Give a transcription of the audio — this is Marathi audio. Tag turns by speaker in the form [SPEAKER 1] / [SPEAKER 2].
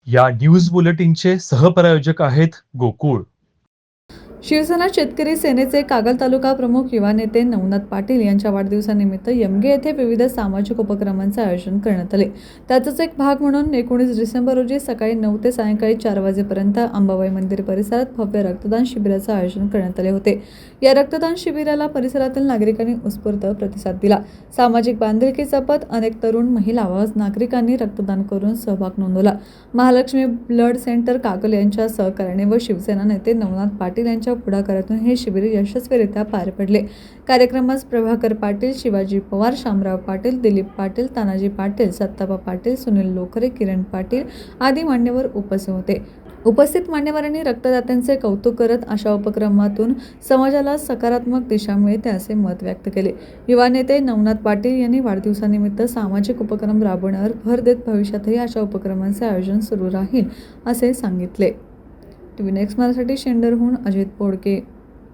[SPEAKER 1] या न्यूज बुलेटिनचे सहप्रायोजक आहेत गोकुळ.
[SPEAKER 2] शिवसेना शेतकरी सेनेचे कागल तालुका प्रमुख युवा नेते नवनाथ पाटील यांच्या वाढदिवसानिमित्त यमगे येथे विविध सामाजिक उपक्रमांचे आयोजन करण्यात आले. त्याचाच एक भाग म्हणून 19 डिसेंबर रोजी सकाळी 9 ते सायंकाळी 4 वाजेपर्यंत अंबाबाई मंदिर परिसरात भव्य रक्तदान शिबिराचे आयोजन करण्यात आले होते. या रक्तदान शिबिराला परिसरातील नागरिकांनी उत्स्फूर्त प्रतिसाद दिला. सामाजिक बांधिलकी जपत अनेक तरुण, महिला व नागरिकांनी रक्तदान करून सहभाग नोंदवला. महालक्ष्मी ब्लड सेंटर कागल यांच्या सहकार्याने व शिवसेना नेते नवनाथ पाटील यांच्या पुढाकारातून हे शिबिर यशस्वीरित्या पार पडले. कार्यक्रमास प्रभाकर पाटील, शिवाजी पवार, शामराव पाटील, दिलीप पाटील, तानाजी पाटील, सत्ताबा पाटील, सुनील लोखरे, किरण पाटील आदी मान्यवर उपस्थित होते. उपस्थित मान्यवरांनी रक्तदात्यांचे कौतुक करत अशा उपक्रमातून समाजाला सकारात्मक दिशा मिळते असे मत व्यक्त केले. युवा नेते नवनाथ पाटील यांनी वाढदिवसानिमित्त सामाजिक उपक्रम राबवण्यावर भर देत भविष्यातही अशा उपक्रमांचे आयोजन सुरू राहील असे सांगितले. टीव्ही नेक्स्ट मराठीसाठी शेंडरहून अजित बोडके.